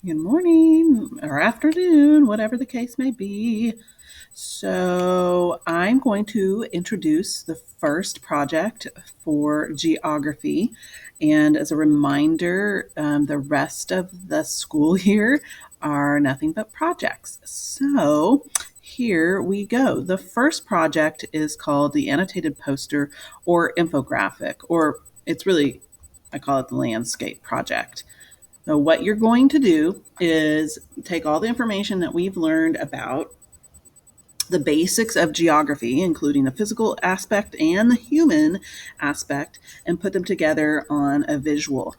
Good morning or afternoon, whatever the case may be. So, I'm going to introduce the first project for geography. And as a reminder, the rest of the school year are nothing but projects. So, here we go. The first project is called the annotated poster or infographic, or it's really, I call it the landscape project. So, what you're going to do is take all the information that we've learned about the basics of geography, including the physical aspect and the human aspect, and put them together on a visual.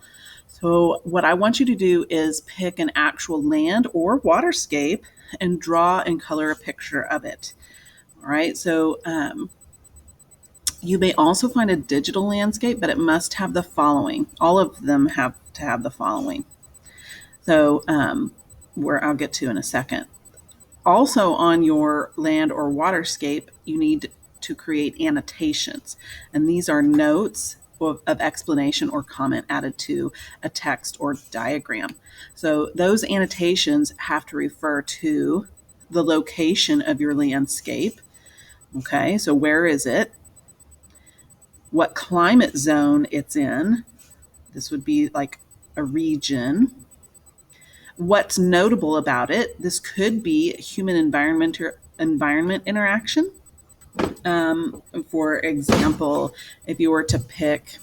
So, what I want you to do is pick an actual land or waterscape and draw and color a picture of it. All right. So, you may also find a digital landscape, but it must have the following. All of them have to have the following. So, where I'll get to in a second. Also, on your land or waterscape, you need to create annotations, and these are notes of explanation or comment added to a text or diagram. So, those annotations have to refer to the location of your landscape. Okay, so where is it? What climate zone it's in? This would be like a region. What's notable about it? This could be human environment interaction. For example, if you were to pick,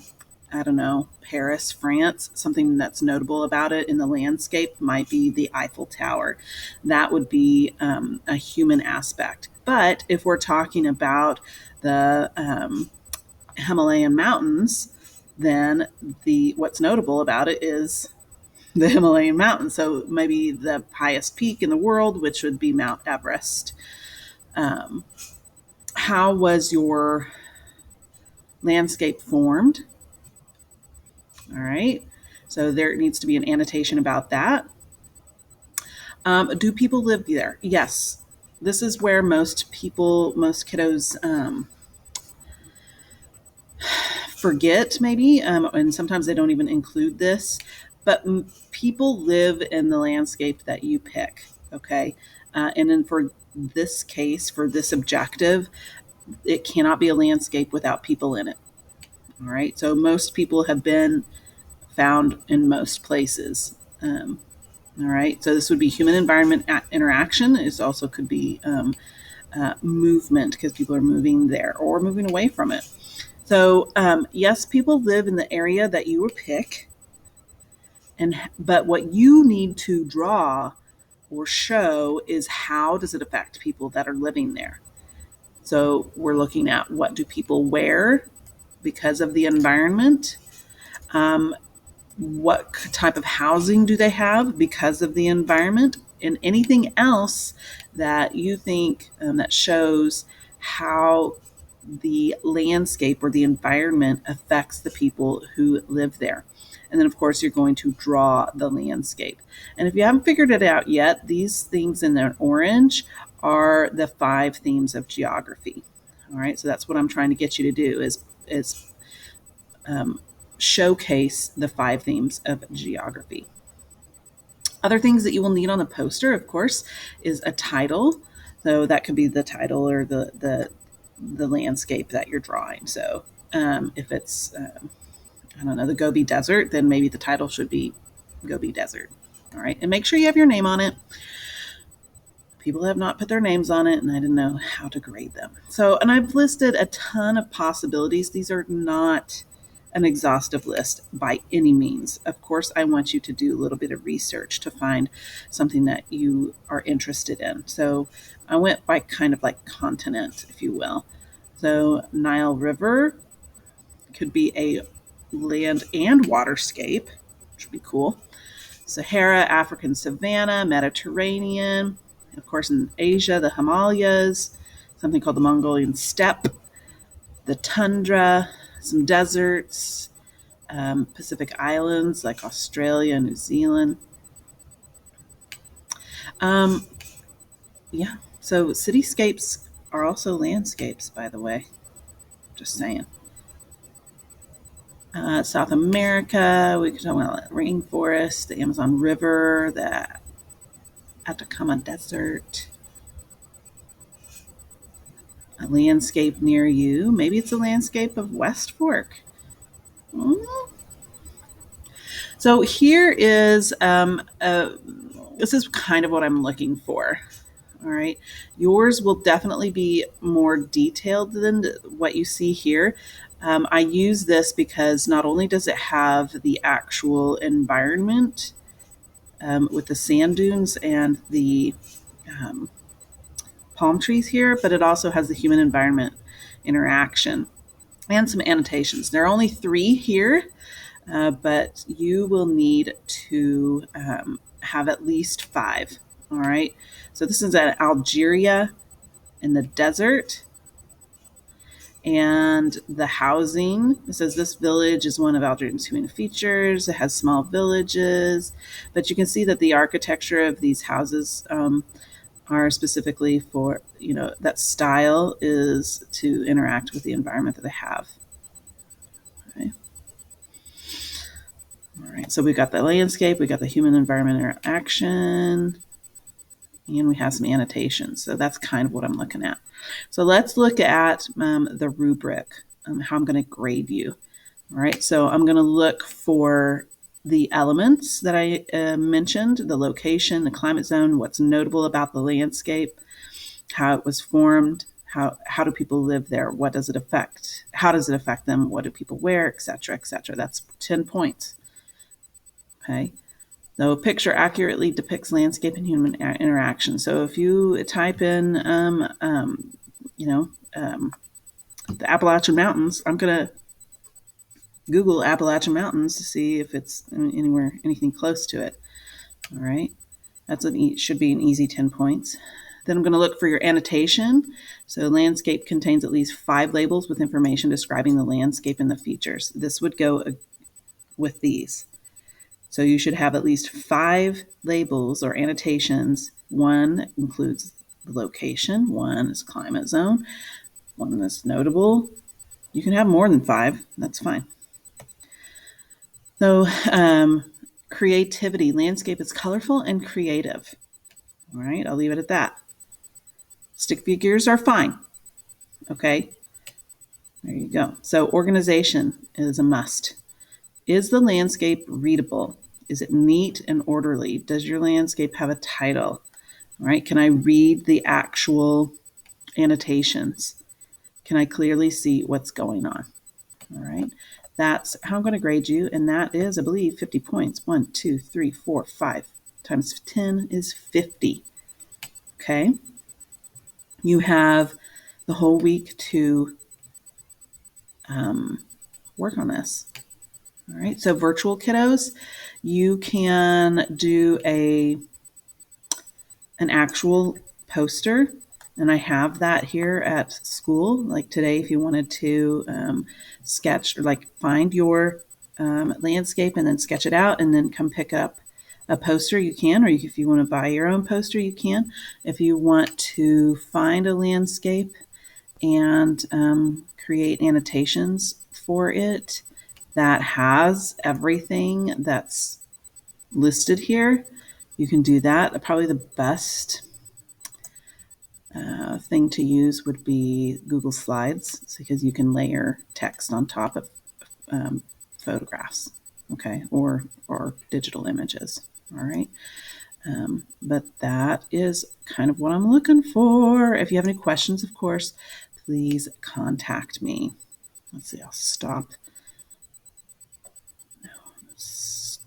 I don't know, Paris, France, something that's notable about it in the landscape might be the Eiffel Tower. That would be a human aspect. But if we're talking about the Himalayan mountains, then the what's notable about it is the Himalayan mountains. So maybe the highest peak in the world, which would be Mount Everest. Um, how was your landscape formed? All right. So there needs to be an annotation about that. Do people live there? Yes. This is where most people, most kiddos forget, maybe, and sometimes they don't even include this. But people live in the landscape that you pick. Okay. And then for this case, for this objective, it cannot be a landscape without people in it. All right. So most people have been found in most places. All right. So this would be human environment interaction. It also could be movement because people are moving there or moving away from it. So yes, people live in the area that you would pick, but what you need to draw or show is how does it affect people that are living there. So we're looking at what do people wear because of the environment. What type of housing do they have because of the environment, and anything else that you think that shows how the landscape or the environment affects the people who live there. And then, of course, you're going to draw the landscape. And if you haven't figured it out yet, these things in an orange are the 5 themes of geography. All right, so that's what I'm trying to get you to do is um, showcase the 5 themes of geography. Other things that you will need on the poster, of course, is a title. So that could be the title or the landscape that you're drawing. So if it's I don't know, the Gobi Desert, then maybe the title should be Gobi Desert. All right, and make sure you have your name on it. People have not put their names on it, and I didn't know how to grade them. So, and I've listed a ton of possibilities. These are not an exhaustive list by any means. Of course, I want you to do a little bit of research to find something that you are interested in. So I went by kind of like continent, if you will. So Nile River could be a land and waterscape, which would be cool. Sahara, African savanna, Mediterranean, of course, in Asia, the Himalayas, something called the Mongolian steppe, the tundra, some deserts, Pacific Islands like Australia, New Zealand. Um, yeah, so cityscapes are also landscapes, by the way. Just saying. South America, we could talk about rainforest, the Amazon River, the Atacama Desert, a landscape near you. Maybe it's a landscape of West Fork. Mm. So here is this is kind of what I'm looking for. All right. Yours will definitely be more detailed than what you see here. I use this because not only does it have the actual environment with the sand dunes and the um, palm trees here, but it also has the human environment interaction and some annotations. There are only 3 here, but you will need to have at least 5. All right. So this is at Algeria in the desert. And the housing, it says this village is one of Algeria's human features. It has small villages, but you can see that the architecture of these houses are specifically for, that style is to interact with the environment that they have. Okay. All right, so we've got the landscape, we got the human environment interaction, and we have some annotations. So that's kind of what I'm looking at. So let's look at the rubric, how I'm going to grade you. All right, so I'm going to look for the elements that I mentioned, the location, the climate zone, what's notable about the landscape, how it was formed, how do people live there, what does it affect, how does it affect them, what do people wear, etc., etc. That's 10 points. Okay. So a picture accurately depicts landscape and human interaction. So if you type in, the Appalachian Mountains, I'm going to Google Appalachian Mountains to see if it's anything close to it. All right. Should be an easy 10 points. Then I'm going to look for your annotation. So landscape contains at least 5 labels with information describing the landscape and the features. This would go with these. So you should have at least 5 labels or annotations. 1 includes the location, 1 is climate zone, 1 is notable. You can have more than 5, that's fine. So creativity, landscape is colorful and creative. All right, I'll leave it at that. Stick figures are fine. Okay, there you go. So organization is a must. Is the landscape readable? Is it neat and orderly? Does your landscape have a title? All right, can I read the actual annotations? Can I clearly see what's going on? All right, that's how I'm going to grade you, and that is, I believe, 50 points. 1, 2, 3, 4, 5 times 10 is 50. Okay, you have the whole week to work on this. All right, so virtual kiddos, you can do an actual poster, and I have that here at school. Like today, if you wanted to sketch or find your landscape and then sketch it out and then come pick up a poster, you can, or if you want to buy your own poster, you can. If you want to find a landscape and create annotations for it that has everything that's listed here, you can do that. Probably the best thing to use would be Google Slides, because you can layer text on top of photographs, okay, or digital images. All right. But that is kind of what I'm looking for. If you have any questions, of course, please contact me. Let's see, I'll stop. No,